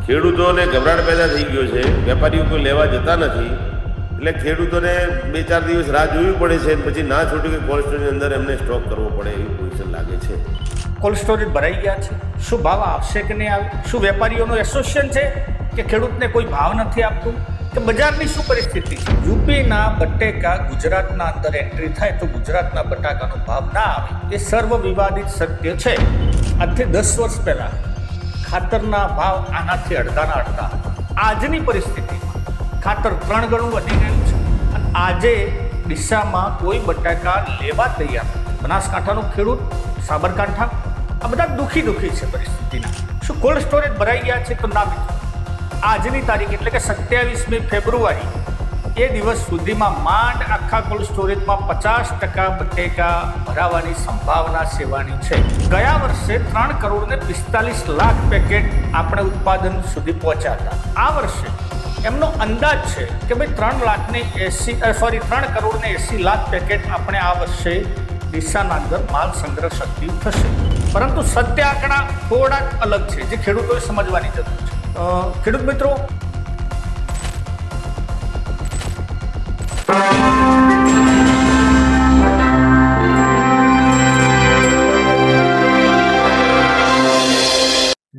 ખેડૂતોને ગભરાટ પેદા થઈ ગયો છે, વેપારીઓ કોઈ લેવા જતા નથી, એટલે ખેડૂતોને 2-4 દિવસ રાહ જોવી પડે છે, પછી ના છૂટે કે કોલ્ડ સ્ટોરેજની અંદર એમને સ્ટોક કરવો પડે એવી પોઝિશન લાગે છે. કોલ્ડ સ્ટોરેજ ભરાઈ ગયા છે, શું ભાવ આવશે કે નહીં આવે? શું વેપારીઓનું એસોસિએશન છે કે ખેડૂતને કોઈ ભાવ નથી આપતું? કે બજારની શું પરિસ્થિતિ છે? યુપીના બટેકા ગુજરાતના અંદર એન્ટ્રી થાય તો ગુજરાતના બટાકાનો ભાવ ના આવે એ સર્વ વિવાદિત સત્ય છે. આજથી 10 વર્ષ પહેલા ખાતરના ભાવ આનાથી અડધાના અડધા હતા. આજની પરિસ્થિતિમાં ખાતર 3 ગણું વધી ગયું છે અને આજે ડીસામાં કોઈ બટાકા લેવા તૈયાર નથી. બનાસકાંઠાનો ખેડૂત, સાબરકાંઠા, આ બધા દુઃખી છે પરિસ્થિતિના. શું કોલ્ડ સ્ટોરેજ ભરાઈ ગયા છે? તો ના મિત્રો. આજની તારીખ એટલે કે 27મી ફેબ્રુઆરી એ દિવસ સુધીમાં માંડ આખા કોલ્ડ સ્ટોરેજમાં 50% બટેકા ભરાવાની સંભાવના સેવાની છે. ગયા વર્ષે 3,45,00,000 પેકેટ આપણે ઉત્પાદન સુધી પહોંચ્યા હતા. આ વર્ષે એમનો અંદાજ છે કે ભાઈ 3,80,00,000 પેકેટ આપણે આ વર્ષે ડીસાના અંદર માલ સંગ્રહ શક્તિ થશે. પરંતુ સત્ય આંકડા થોડાક અલગ છે જે ખેડૂતોએ સમજવાની જરૂર છે. ખેડૂત મિત્રો,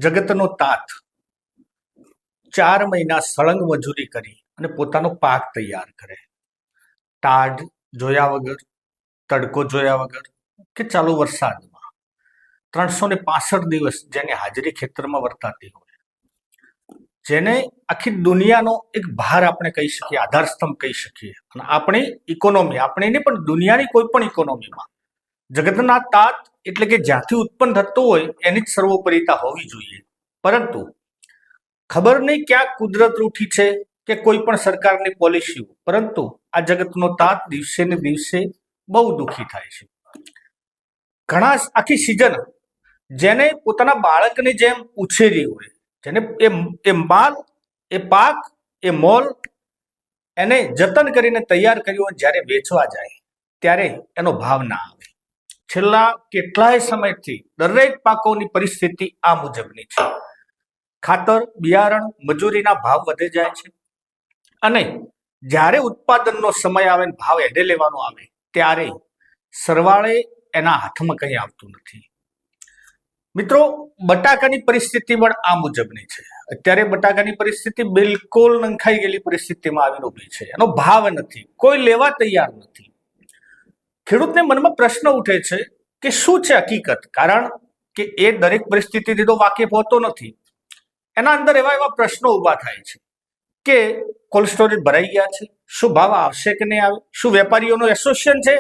જગતનો તાત 4 મહિના સળંગ મજૂરી કરી અને પોતાનો પાક તૈયાર કરે, ટાઢ જોયા વગર, તડકો જોયા વગર કે ચાલુ વરસાદમાં 365 દિવસ જેની હાજરી ખેતરમાં વર્તાતી હોય, જેને આખી દુનિયાનો એક ભાર આપણે કહી શકીએ, આધારસ્તંભ કહી શકીએ, અને આપણી ઇકોનોમી, આપણી નહીં પણ દુનિયાની કોઈ પણ ઇકોનોમીમાં જગતના તાત એટલે કે જ્યાંથી ઉત્પન્ન થતું હોય એની જ સર્વોપરિતા હોવી જોઈએ. પરંતુ ખબર નહીં ક્યાં કુદરત રૂઠી છે કે કોઈ પણ સરકારની પોલિસીઓ, પરંતુ આ જગતનો તાત દિવસે ને દિવસે બહુ દુઃખી થાય છે. ઘણા આખી સિઝન જેને પોતાના બાળકની જેમ ઉછેરી હોય, જેને એ માલ, એ પાક, એ મોલ એને જતન કરીને તૈયાર કર્યું હોય, જ્યારે વેચવા જાય ત્યારે એનો ભાવ ના આવે. છેલ્લા કેટલાય સમયથી દરેક પાકોની પરિસ્થિતિ આ મુજબની છે. ખાતર, બિયારણ, મજૂરીના ભાવ વધે જાય છે અને જ્યારે ઉત્પાદનનો સમય આવે, ભાવ એને લેવાનો આવે ત્યારે સરવાળે એના હાથમાં કંઈ આવતું નથી. મિત્રો, બટાકાની પરિસ્થિતિ પણ આ મુજબની છે. અત્યારે બટાકાની પરિસ્થિતિ બિલકુલ નંખાઈ ગયેલી પરિસ્થિતિમાં આવીને ઊભી છે. એનો ભાવ નથી, કોઈ લેવા તૈયાર નથી. ખેડૂતને મનમાં પ્રશ્ન ઉઠે છે કે શું છે હકીકત? કારણ કે એ દરેક પરિસ્થિતિથી તો વાકેફ હોતો નથી. એના અંદર એવા પ્રશ્નો ઊભા થાય છે કે કોલ્ડ સ્ટોરેજ ભરાઈ ગયા છે, શું ભાવ આવશે કે નહીં આવે? શું વેપારીઓનું એસોસિએશન છે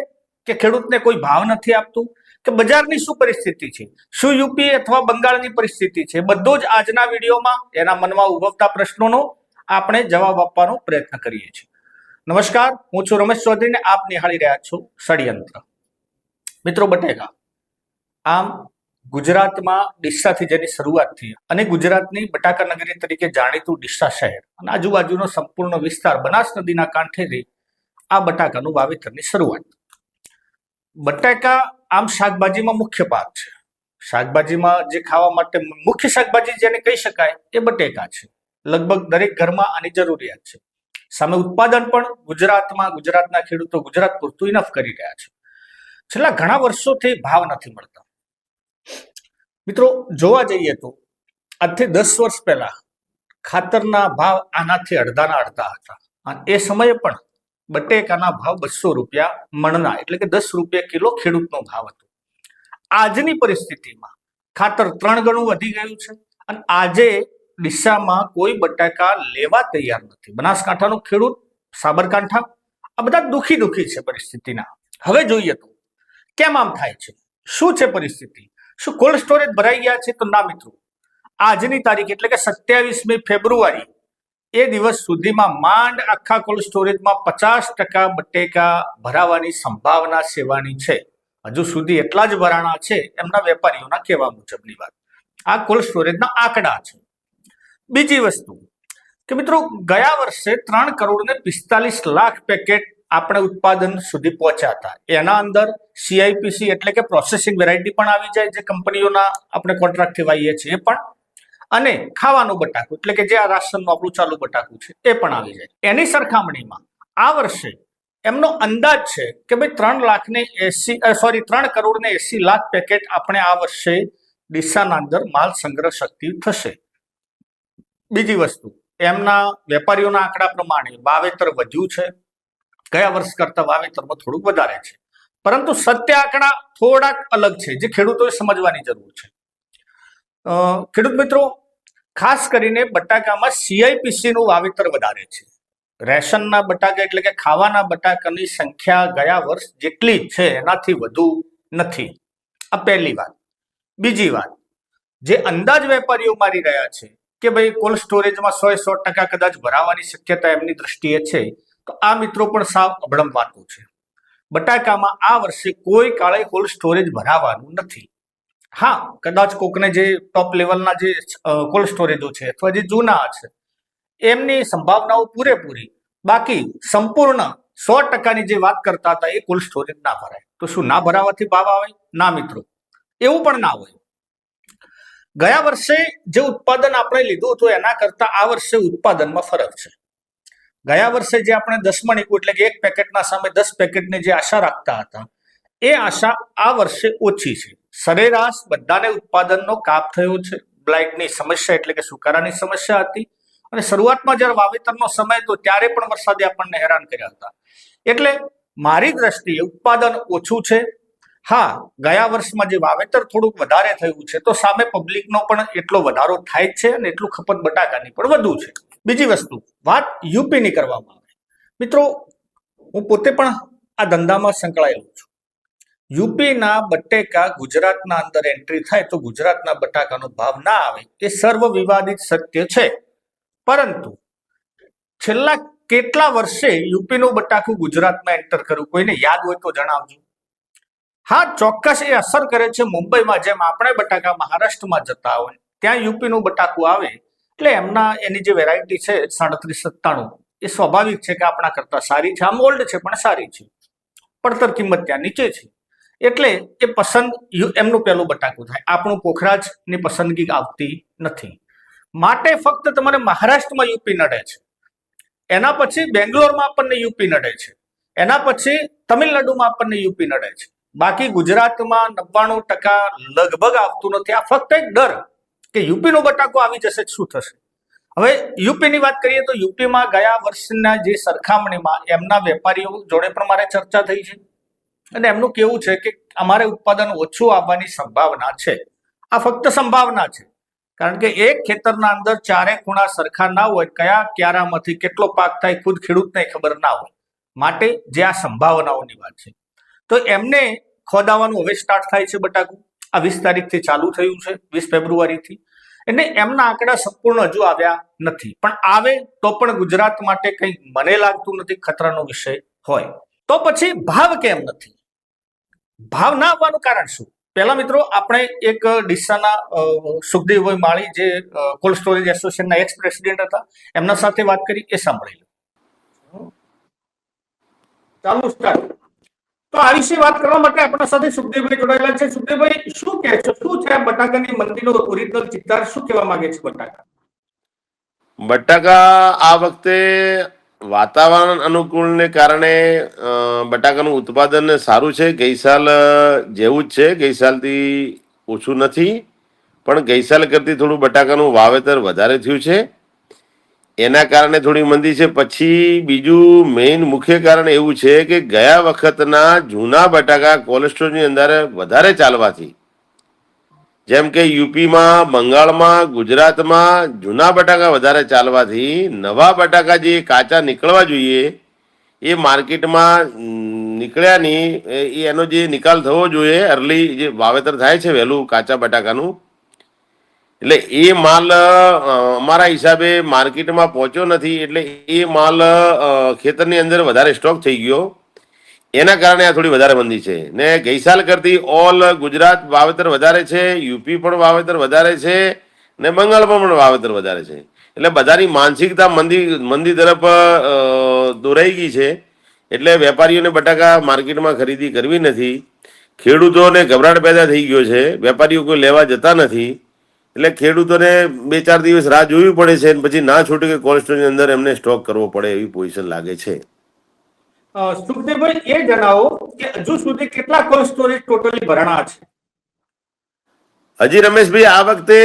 કે ખેડૂતને કોઈ ભાવ નથી આપતું? કે બજારની શું પરિસ્થિતિ છે? શું યુપી અથવા બંગાળની પરિસ્થિતિ છે? બધું જ આજના વિડીયોમાં એના મનમાં ઉભવતા પ્રશ્નોનો આપણે જવાબ આપવાનો પ્રયત્ન કરીએ છીએ. નમસ્કાર, હું છું રમેશ ચૌધરી ને આપ નિહાળી રહ્યા છો ષડયંત્ર. મિત્રો, બટેકા આમ ગુજરાતમાં ડીસાથી જેની શરૂઆત થઈ અને ગુજરાતની બટાકા નગરી તરીકે જાણીતું ડીસા શહેર અને આજુબાજુનો સંપૂર્ણ વિસ્તાર બનાસ નદીના કાંઠેથી આ બટાકાનું વાવેતરની શરૂઆત. બટાકા આમ શાકભાજીમાં મુખ્ય પાક છે. શાકભાજીમાં જે ખાવા માટે મુખ્ય શાકભાજી જેને કહી શકાય એ બટેકા છે. લગભગ દરેક ઘરમાં આની જરૂરિયાત છે. સામે ઉત્પાદન પણ ગુજરાતમાં ગુજરાતના ખેડૂતો ગુજરાત પૂરતું ઇનફ કરી રહ્યા છે. છેલ્લા ઘણા વર્ષોથી ભાવ નથી મળતા. મિત્રો, જોવા જઈએ તો આજથી 10 વર્ષ પહેલા ખાતરના ભાવ આનાથી અડધાના અડધા હતા અને એ સમયે પણ બટેકાના ભાવ 200 રૂપિયા મણના એટલે કે 10 રૂપિયા કિલો ખેડૂતનો ભાવ હતો. આજની પરિસ્થિતિમાં ખાતર 3 ગણું વધી ગયું છે અને આજે ડીસામાં કોઈ બટાકા લેવા તૈયાર નથી. બનાસકાંઠાનો ખેડૂત, સાબરકાંઠા, આ બધા દુઃખી છે પરિસ્થિતિના. હવે જોઈએ તો કેમ આમ થાય છે? શું છે પરિસ્થિતિ? શું કોલ્ડ સ્ટોરેજ ભરાઈ ગયા છે? તો ના મિત્રો. આજની તારીખ એટલે કે 27મી ફેબ્રુઆરી એ દિવસ સુધીમાં માંડ આખા કોલ્ડ સ્ટોરેજમાં 50% બટેકા ભરાવાની સંભાવના સેવાની છે. હજુ સુધી એટલા જ ભરાણા છે એમના વેપારીઓના કહેવા મુજબની વાત. આ કોલ્ડ સ્ટોરેજના આંકડા છે. બીજી વસ્તુ કે મિત્રો, ગયા વર્ષે 3,45,00,000 પેકેટ આપણે ઉત્પાદન સુધી પહોંચ્યા હતા. એના અંદર CIPC એટલે કે પ્રોસેસિંગ વેરાયટી પણ આવી જાય, જે કંપનીઓના આપણે કોન્ટ્રાક્ટ વાઈએ છીએ પણ, અને ખાવાનું બટાકું એટલે કે જે આ રાશનનું આપણું ચાલુ બટાકું છે એ પણ આવી જાય. એની સરખામણીમાં આ વર્ષે એમનો અંદાજ છે કે ભાઈ 3 કરોડ ને 80 લાખ પેકેટ આપણે આ વર્ષે ડીસાના અંદર માલ સંગ્રહ શક્તિ થશે. બીજી વસ્તુ, એમના વેપારીઓના આંકડા પ્રમાણે વાવેતર વધ્યું છે, ગયા વર્ષ કરતા વાવેતરમાં થોડુંક વધારે છે, પરંતુ સત્ય આંકડા થોડાક અલગ છે જે ખેડૂતોએ સમજવાની જરૂર છે. ખેડૂત મિત્રો, ખાસ કરીને બટાકામાં CIPC નું વાવેતર વધારે છે. રેશનના બટાકા એટલે કે ખાવાના બટાકાની સંખ્યા ગયા વર્ષ જેટલી છે એનાથી વધુ નથી. આ પહેલી વાત. બીજી વાત, જે અંદાજ વેપારીઓ મારી રહ્યા છે કે ભાઈ કોલ્ડ સ્ટોરેજમાં 100% કદાચ ભરાવાની શક્યતા એમની દ્રષ્ટિએ છે, તો આ મિત્રો પણ સાવ અભડમ વાતો છે. બટાકામાં આ વર્ષે કોઈ કાળે કોલ્ડ સ્ટોરેજ ભરાવાનું નથી. હા, કદાચ કોકને જે ટોપ લેવલના જે કોલ્ડ સ્ટોરેજો છે અથવા જે જૂના છે એમની સંભાવનાઓ પૂરેપૂરી, બાકી સંપૂર્ણ 100%ની જે વાત કરતા હતા એ કોલ્ડ સ્ટોરેજ ના ભરાય. તો શું ના ભરાવાથી ભાવ આવે? ના મિત્રો, એવું પણ ના હોય. ગયા વર્ષે જે ઉત્પાદન આપણે લીધું હતું એના કરતા આ વર્ષે ઉત્પાદનમાં ફરક છે. ગયા વર્ષે જે આપણે 10 મણ એટલે કે એક પેકેટના સામે 10 પેકેટની જે આશા રાખતા હતા એ આશા આ વર્ષે ઓછી છે. સરેરાશ બધાને ઉત્પાદનનો કાપ થયો છે. બ્લાઇટની સમસ્યા એટલે કે સુકારાની સમસ્યા હતી, અને શરૂઆતમાં જ્યારે વાવેતરનો સમય હતો ત્યારે પણ વરસાદે આપણને હેરાન કર્યા હતા. એટલે મારી દ્રષ્ટિએ ઉત્પાદન ઓછું છે. હા, ગયા વર્ષમાં જે વાવેતર થોડુંક વધારે થયું છે તો સામે પબ્લિકનો પણ એટલો વધારો થાય છે અને એટલું ખપત બટાકાની પણ વધુ છે. બીજી વસ્તુ, વાત યુપીની કરવામાં આવે. મિત્રો, હું પોતે પણ આ ધંધામાં સંકળાયેલો છું. યુપીના બટેકા ગુજરાતના અંદર એન્ટ્રી થાય તો ગુજરાતના બટાકાનો ભાવ ના આવે એ સર્વ વિવાદિત સત્ય છે. પરંતુ છેલ્લા કેટલા વર્ષે યુપીનું બટાકું ગુજરાતમાં એન્ટર કર્યું, કોઈને યાદ હોય તો જણાવજો. હા, ચોક્કસ એ અસર કરે છે. મુંબઈમાં જેમ આપણે બટાકા મહારાષ્ટ્રમાં જતા હોય ત્યાં યુપીનું બટાકું આવે એટલે એની જે વેરાયટી છે 37-97, એ સ્વાભાવિક છે કે આપણા કરતા સારી છે. આમ ઓલ્ડ છે પણ સારી છે, પડતર કિંમત ત્યાં નીચે છે, એટલે એ પસંદ એમનું પહેલું બટાકું થાય. આપણું પોખરાજની પસંદગી આવતી નથી. માટે ફક્ત તમારે મહારાષ્ટ્રમાં યુપી નડે છે, એના પછી બેંગ્લોરમાં આપણને યુપી નડે છે, એના પછી તમિલનાડુમાં આપણને યુપી નડે છે. બાકી ગુજરાતમાં 99% લગભગ આવતું નથી. આ ફક્ત એક ડર કે યુપીનું બટાકું આવી જશે શું થશે. હવે યુપીની વાત કરીએ તો યુપીમાં ગયા વર્ષના જે સરખામણીમાં એમના વેપારીઓ જોડે પણ મારે ચર્ચા થઈ છે અને એમનું કેવું છે કે અમારે ઉત્પાદન ઓછું આવવાની સંભાવના છે. આ ફક્ત સંભાવના છે, કારણ કે એક ખેતરના અંદર ચારે ખૂણા સરખા ના હોય, કયા ક્યારામાંથી કેટલો પાક થાય ખુદ ખેડૂતને ખબર ના હોય. માટે જે આ સંભાવનાઓની વાત છે, તો એમને ખોદાવાનું હવે સ્ટાર્ટ થાય છે બટાકું. આ 20 તારીખથી ચાલુ થયું છે, 20 ફેબ્રુઆરીથી. એટલે એમના આંકડા સંપૂર્ણ હજુ આવ્યા નથી, પણ આવે તો પણ ગુજરાત માટે કંઈ મને લાગતું નથી ખતરાનો વિષય હોય. તો પછી ભાવ કેમ નથી? ભાવ ના આવવાનું કારણ શું? પહેલા મિત્રો, આપણે એક ડીસાના સુખદેવભાઈ માળી, જે કોલ્ડ સ્ટોરેજ એસોસિએશનના એક્સ પ્રેસિડેન્ટ હતા, એમના સાથે વાત કરી, એ સાંભળી લો. ચાલુ સ્ટાર્ટ. તો આ વિશે વાત કરવા માટે આપણા સાથે સુખદેવભાઈ જોડાયેલા છે. સુખદેવભાઈ, શું કહે છે, શું છે બટાકાની મંદીનો ઓરિજિનલ ચિત્તાર? શું કહેવા માંગે છે બટાકા આ વખતે વાતાવરણ અનુકૂળને કારણે બટાકાનું ઉત્પાદન સારું છે. ગઈ સાલ જેવું જ છે, ગઈ સાલથી ઓછું નથી, પણ ગઈ સાલ કરતી થોડું બટાકાનું વાવેતર વધારે થયું છે, એના કારણે થોડી મંદી છે. પછી બીજું મેઇન મુખ્ય કારણ એવું છે કે ગયા વખતના જૂના બટાકા કોલ્ડ સ્ટોરેજની અંદર વધારે ચાલવાથી, જેમ કે યુપીમાં, બંગાળમાં, ગુજરાતમાં જૂના બટાકા વધારે ચાલવાથી નવા બટાકા જે કાચા નીકળવા જોઈએ એ માર્કેટમાં નીકળ્યા નહીં. એનો જે નિકાલ થવો જોઈએ, અર્લી જે વાવેતર થાય છે વહેલું કાચા બટાકાનું, એટલે એ માલ અમારા હિસાબે માર્કેટમાં પહોંચ્યો નથી. એટલે એ માલ ખેતરની અંદર વધારે સ્ટોક થઈ ગયો, એના કારણે આ થોડી વધારે મંદી છે. ને ગઈ સાલ કરતી ઓલ ગુજરાત વાવેતર વધારે છે, યુપી પણ વાવેતર વધારે છે, ને બંગાળમાં પણ વાવેતર વધારે છે. એટલે બધાની માનસિકતા મંદી તરફ દોરાઈ ગઈ છે. એટલે વેપારીઓને બટાકા માર્કેટમાં ખરીદી કરવી નથી. ખેડૂતોને ગભરાટ પેદા થઈ ગયો છે, વેપારીઓ કોઈ લેવા જતા નથી. એટલે ખેડૂતોને 2-4 દિવસ રાહ જોવી પડે છે અને પછી ના છૂટે કે કોલ્ડ સ્ટોરેજની અંદર એમને સ્ટોક કરવો પડે એવી પોઝિશન લાગે છે. સુખદેવભાઈ એ જણાવો કે હજુ સુધી કેટલા કોલ્ડ સ્ટોરેજ ટોટલી ભરણા છે? હજી રમેશભાઈ આ વખતે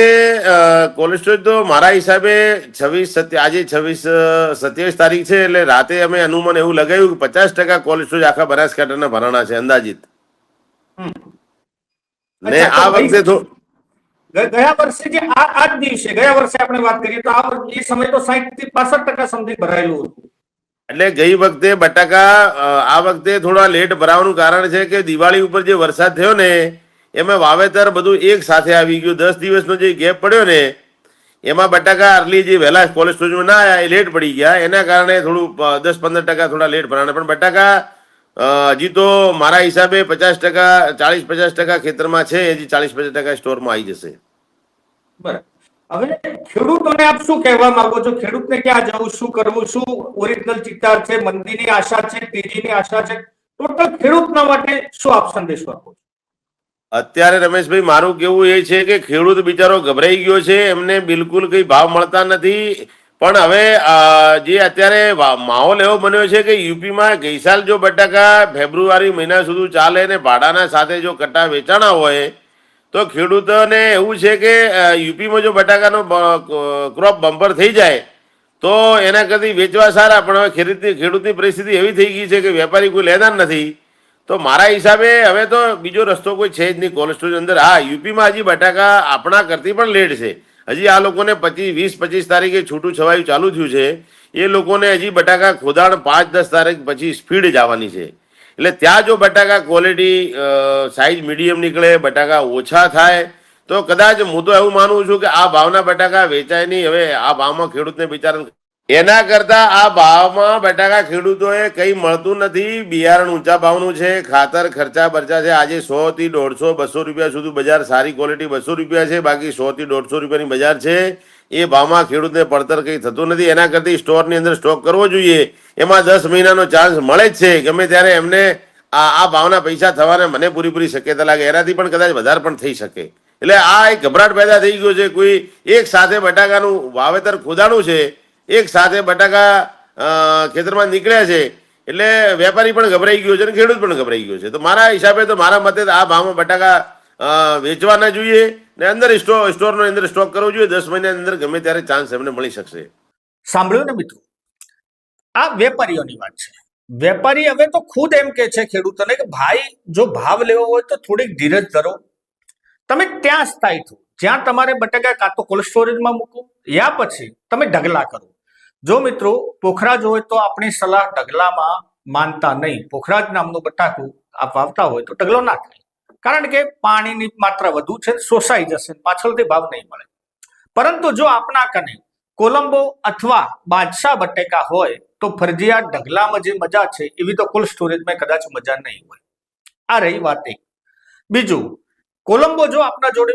કોલ્ડ સ્ટોરેજ તો મારા હિસાબે 27 તારીખ છે એટલે રાતે અમે અનુમાન એવું લગાવ્યું કે 50% કોલ્ડ સ્ટોરેજ આખા બનાસકાંઠાના ભરાણા છે અંદાજિત. ને અચ્છા, આ તો વખતે ગયા વર્ષે જે આ જ દિવસે ગયા વર્ષે આપણે વાત કરીએ તો એ સમય તો 60 થી 65% સમથિંગ ભરાયેલું હતું. એટલે ગઈ વખતે બટાકા આ વખતે થોડા લેટ ભરાવાનું કારણ છે કે દિવાળી ઉપર જે વરસાદ થયો ને એમાં વાવેતર બધું એક સાથે આવી ગયું. 10 દિવસનો જે ગેપ પડ્યો ને એમાં બટાકા અર્લી જે વહેલા કોલ્ડ સ્ટોરેજમાં ના આવ્યા એ લેટ પડી ગયા. એના કારણે થોડું 10-15% થોડા લેટ ભરાણા. પણ બટાકા હજી તો મારા હિસાબે 50%, 40-50% ખેતરમાં છે. હજી 40-50% સ્ટોરમાં આવી જશે. બરાબર. હવે ખેડૂતોને આપ શું કહેવા માંગો છો? ખેડૂતને ક્યાં જવું, શું કરવું, શું ઓરિજિનલ ચિત્તાર છે, મંદીની આશા છે, તેજીની આશા છે, ટોટલ ખેડૂતના માટે શું આપ સંદેશો આપો? અત્યારે રમેશભાઈ મારું કેવું એ છે કે ખેડૂત બિચારો ગભરાઈ ગયો છે. એમને બિલકુલ કઈ ભાવ મળતા નથી. પણ હવે જે અત્યારે માહોલ એવો બન્યો છે કે યુપીમાં ગઈ સાલ જો બટાકા ફેબ્રુઆરી મહિના સુધી ચાલે ને ભાડાના સાથે જો કટ્ટા વેચાણા હોય તો ખેડૂતોને એવું છે કે યુપીમાં જો બટાકાનો ક્રોપ બમ્પર થઈ જાય તો એના કરતી વેચવા સારા. પણ હવે ખેડૂતની પરિસ્થિતિ એવી થઈ ગઈ છે કે વેપારી કોઈ લેતા નથી. તો મારા હિસાબે હવે તો બીજો રસ્તો કોઈ છે જ નહીં કોલ્ડ સ્ટોરેજ અંદર. હા, યુપીમાં હજી બટાકા આપણા કરતી પણ લેટ છે. હજી આ લોકોને 20-25 તારીખે છૂટું છવાયું ચાલુ થયું છે. એ લોકોને હજી બટાકા ખોદાણ 5-10 તારીખ પછી સ્પીડ જ આવવાની છે. એટલે ત્યાં જો બટાકા ક્વોલિટી સાઇઝ મીડિયમ નીકળે, બટાકા ઓછા થાય તો કદાચ હું તો એવું માનું છું કે આ ભાવના બટાકા વેચાય નહીં. હવે આ ભાવમાં ખેડૂતને બિચારા એના કરતા આ ભાવમાં બટાકા ખેડૂતોએ કંઈ મળતું નથી. બિયારણ ઊંચા ભાવનું છે, ખાતર ખર્ચા બરચા છે. આજે 100 થી 150, 200 રૂપિયા સુધી બજાર, સારી ક્વોલિટી 200 રૂપિયા છે, બાકી 100 થી 150 રૂપિયાની બજાર છે. એ ભાવમાં ખેડૂતને પડતર કંઈ થતું નથી. એના કરતી સ્ટોરની અંદર સ્ટોક કરવો જોઈએ. એમાં 10 મહિનાનો ચાન્સ મળે જ છે. ગમે ત્યારે એમને આ ભાવના પૈસા થવાને મને પૂરી શક્યતા લાગે. એનાથી પણ કદાચ વધારે પણ થઈ શકે. એટલે આ એક ગભરાટ પેદા થઈ ગયો છે. કોઈ એક સાથે બટાકાનું વાવેતર ખોદાણું છે, એક સાથે બટાકા ખેતરમાં નીકળ્યા છે એટલે વેપારી પણ ગભરાઈ ગયો છે અને ખેડૂત પણ ગભરાઈ ગયો છે. તો મારા હિસાબે તો મારા મતે આ ભાવમાં બટાકા વેચવા ના જોઈએ ને અંદર સ્ટોરનો અંદર સ્ટોક કરવો જોઈએ. 10 મહિનાની અંદર ગમે ત્યારે ચાન્સ એમને મળી શકશે. સાંભળ્યું ને મિત્રો, આ વેપારીઓની વાત છે. વેપારી હવે તો ખુદ એમ કે છે ખેડૂતોને કે ભાઈ જો ભાવ લેવો હોય તો થોડીક ધીરજ ધરો, તમે ત્યાં સ્થાયી થો જ્યાં તમારે બટાકા કાં તો કોલ્ડ સ્ટોરેજમાં મૂકો યા પછી તમે ઢગલા કરો. જો મિત્રો પોખરાજ હોય તો આપણી સલાહ ઢગલામાં માનતા નહીં. પોખરાજ નામનું બટાકું આપ વાવતા હોય તો ઢગલો ના થાય, કારણ કે પાણીની માત્રા વધુ છે, શોષાઈ જશે, પાછળથી ભાવ નહીં મળે. પરંતુ જો આપણા કને કોલંબો અથવા બાદશાહ બટેકા હોય તો ફરજિયાત ઢગલામાં જે મજા છે એવી તો કોલ્ડ સ્ટોરેજમાં કદાચ મજા નહીં હોય. આ રહી વાત એક. બીજું, કોલંબો જો આપણા જોડે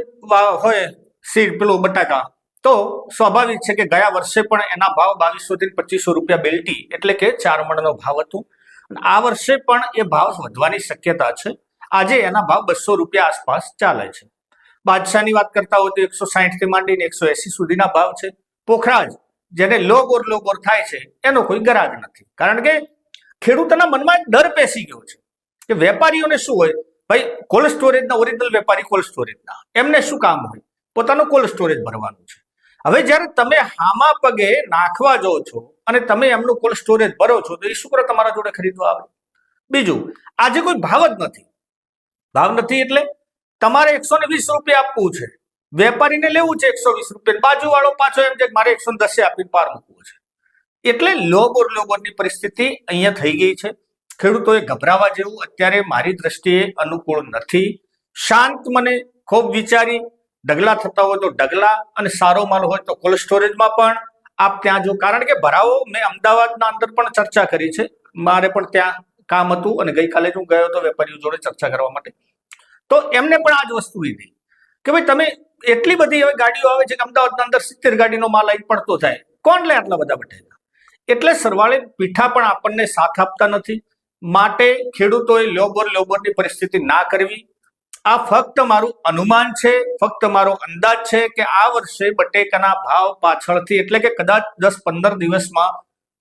હોય સીડ પેલો બટાકા તો સ્વાભાવિક છે કે ગયા વર્ષે પણ એના ભાવ 2200 થી 2500 રૂપિયા બેલ્ટી એટલે કે 4 મણનો ભાવ હતું. આ વર્ષે પણ એ ભાવ વધવાની શક્યતા છે. આજે એના ભાવ 200 રૂપિયા આસપાસ ચાલે છે. બાદશાહની વાત કરતા હોય તો 160 થી માંડીને 180 સુધીના ભાવ છે. પોખરાજ જેને લો બોર થાય છે એનો કોઈ ગરાગ નથી, કારણ કે ખેડૂતોના મનમાં ડર પેસી ગયો છે કે વેપારીઓને શું હોય, ભાઈ કોલ્ડ સ્ટોરેજના ઓરિજિનલ વેપારી કોલ્ડ સ્ટોરેજના એમને શું કામ હોય, પોતાનું કોલ્ડ સ્ટોરેજ ભરવાનું છે. હવે જ્યારે તમે હામા પગે નાખવા જાઓ છો અને તમે એમનું કોલ્ડ સ્ટોરેજ ભરો છો તો એ શું કરે, તમારા જોડે ખરીદવા આવે. બીજું, આજે કોઈ ભાવ જ નથી. ભાવ નથી એટલે તમારે 120 રૂપિયા આપવું છે, વેપારીને લેવું છે 120 રૂપિયા, બાજુ વાળો પાછો એમ છે કે મારે 110 આપીને પાર મૂકવું છે. એટલે લો બોરની પરિસ્થિતિ અહીંયા થઈ ગઈ છે. ખેડૂતોએ ગભરાવા જેવું અત્યારે મારી દ્રષ્ટિએ અનુકૂળ નથી. શાંત મને ખૂબ વિચારી ઢગલા થતા હોય તો ઢગલા, અને સારો માલ હોય તો કોલ્ડ સ્ટોરેજમાં પણ આપ ત્યાં જો, કારણ કે ભરાવો મેં અમદાવાદના અંદર પણ ચર્ચા કરી છે. મારે પણ ત્યાં કામ હતું અને ગઈકાલે જ હું ગયો હતો વેપારીઓ જોડે ચર્ચા કરવા માટે. તો એમને પણ આ જ વસ્તુ કીધી કે ભાઈ તમે એટલી બધી હવે ગાડીઓ આવે છે કે અમદાવાદના અંદર 70 ગાડીનો માલ આવી પડતો થાય, કોણ લે આટલા બધા બટેકા? એટલે સરવાળે પીઠા પણ આપણને સાથ આપતા નથી. માટે ખેડૂતોએ લોબોરની પરિસ્થિતિ ના કરવી. આ ફક્ત મારું અનુમાન છે, ફક્ત મારો અંદાજ છે કે આ વર્ષે બટેકાના ભાવ પાછળથી એટલે કે કદાચ 10-15 દિવસમાં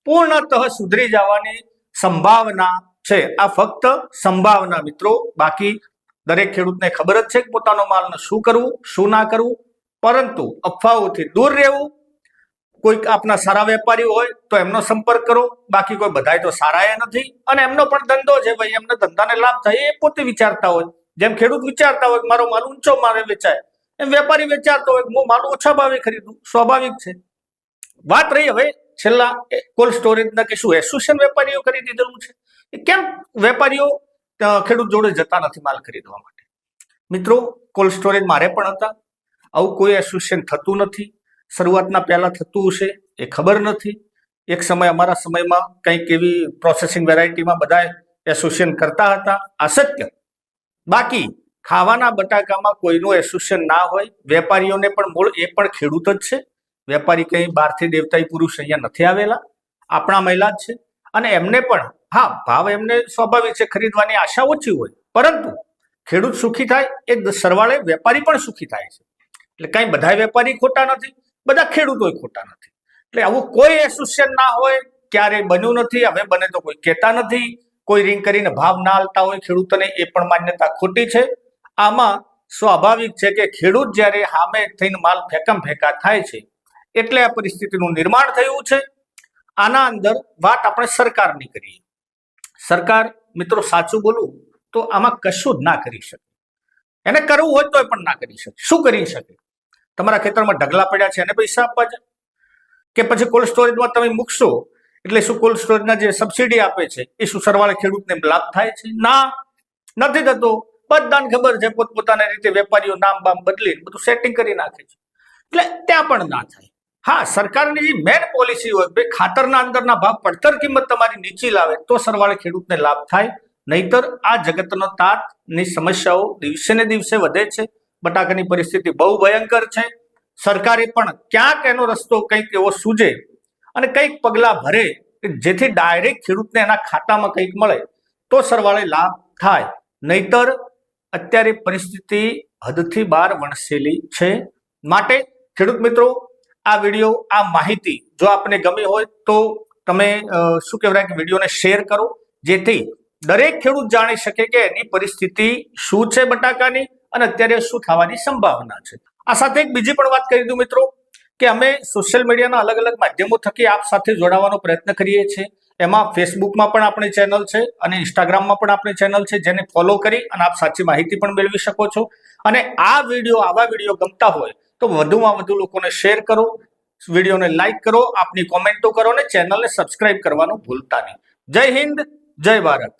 પૂર્ણતઃ સુધરી જવાની સંભાવના છે. આ ફક્ત સંભાવના મિત્રો, બાકી દરેક ખેડૂતને ખબર જ છે કે પોતાનો માલને શું કરવું શું ના કરવું, પરંતુ અફવાઓથી દૂર રહેવું. કોઈક આપના સારા વેપારી હોય તો એમનો સંપર્ક કરો, બાકી કોઈ બધાય તો સારા એ નથી અને એમનો પણ ધંધો છે ભાઈ, એમને ધંધાને લાભ થાય એ પોતે વિચારતા હોય. જેમ ખેડૂત વિચારતા હોય કે મારો માલ ઊંચો મારે વેચાય, એમ વેપારી વિચારતો હોય કે હું માલ ઓછા ભાવે ખરીદું. સ્વાભાવિક છે. વાત રહી હવે છેલ્લા કોલ્ડ સ્ટોરેજના કે શું એસોસિએશન વેપારીઓ કરી દીધેલું છે, કેમ વેપારીઓ ખેડૂત જોડે જતા નથી માલ ખરીદવા માટે? મિત્રો, કોલ્ડ સ્ટોરેજ મારે પણ હતા, આવું કોઈ એસોસિએશન થતું નથી. શરૂઆતના પહેલા થતું હશે એ ખબર નથી. એક સમય અમારા સમયમાં કંઈક એવી પ્રોસેસિંગ વેરાયટીમાં બધા એસોસિએશન કરતા હતા, અશક્ય. બાકી ખાવાના બટાકામાં કોઈનું એસોસિએશન ના હોય. વેપારીઓને પણ મૂળ એ પણ ખેડૂત જ છે. વેપારી કંઈ બહારથી દેવતાઈ પુરુષ અહીંયા નથી આવેલા, આપણા મહિલા જ છે. અને એમને પણ હા, ભાવ એમને સ્વાભાવિક છે, ખરીદવાની આશા ઓછી હોય, પરંતુ ખેડૂત સુખી થાય એ સરવાળે વેપારી પણ સુખી થાય છે. એટલે કઈ બધા વેપારી ખોટા નથી, બધા ખેડૂતો ખોટા નથી. એટલે આવું કોઈ એસોસિએશન ના હોય, ક્યારેય બન્યું નથી, હવે બને તો કોઈ કહેતા નથી. કોઈ રિંગ કરીને ભાવ ના હાલતા હોય ખેડૂતોને, એ પણ માન્યતા ખોટી છે. આમાં સ્વાભાવિક છે કે ખેડૂત જ્યારે સામે થઈને માલ ફેંકમ ફેંકા થાય છે એટલે આ પરિસ્થિતિનું નિર્માણ થયું છે. આના અંદર વાત આપણે સરકારની કરીએ. સરકાર મિત્રો સાચું બોલું તો આમાં કશું જ ના કરી શકે. એને કરવું હોય તો પણ ના કરી શકે. શું કરી શકે? તમારા ખેતરમાં ઢગલા પડ્યા છે એને પૈસા આપવા છે, કે પછી કોલ્ડ સ્ટોરેજમાં તમે મૂકશો એટલે શું કોલ્ડ સ્ટોરેજના જે સબસિડી આપે છે એ શું સરવાળે ખેડૂતને લાભ થાય છે? ના, નથી થતો. બધાને ખબર છે, પોતપોતાની રીતે વેપારીઓ નામ બામ બદલી બધું સેટિંગ કરી નાખે છે, એટલે ત્યાં પણ ના થાય. હા, સરકારની જે મેન પોલિસી હોય ભાઈ ખાતરના અંદરના ભાવ પડતર કિંમત તમારી નીચી લાવે તો સરવાળે ખેડૂતને લાભ થાય. નહીતર આ જગતનો તાતની સમસ્યાઓ દિવસે ને દિવસે વધે છે. બટાકાની પરિસ્થિતિ બહુ ભયંકર છે. સરકારે પણ ક્યાંક એનો રસ્તો કંઈક એવો સૂજે અને કંઈક પગલાં ભરે કે જેથી ડાયરેક્ટ ખેડૂતને એના ખાતામાં કંઈક મળે તો સરવાળે લાભ થાય. નહીતર અત્યારે પરિસ્થિતિ હદથી બહાર વણસેલી છે. માટે ખેડૂત મિત્રો, આ વિડીયો, આ માહિતી જો આપને ગમી હોય તો તમે શું કહેવાય કે વિડીયોને શેર કરો, જેથી દરેક ખેડૂત જાણી શકે કે એની પરિસ્થિતિ શું છે બટાકાની અને અત્યારે શું થવાની સંભાવના છે. આ સાથે એક બીજી પણ વાત કરી દઉં મિત્રો, કે અમે સોશિયલ મીડિયાના અલગ અલગ માધ્યમો થકી આપ સાથે જોડાવાનો પ્રયત્ન કરીએ છીએ. એમાં ફેસબુકમાં પણ આપણી ચેનલ છે અને ઇન્સ્ટાગ્રામમાં પણ આપણી ચેનલ છે, જેને ફોલો કરી અને આપ સાચી માહિતી પણ મેળવી શકો છો. અને આવા વિડીયો ગમતા હોય તો વધુમાં વધુ લોકોને શેર કરો, વિડીયોને લાઈક કરો, આપની કોમેન્ટો કરો અને ચેનલને સબસ્ક્રાઇબ કરવાનું ભૂલતા નહીં. જય હિન્દ, જય ભારત.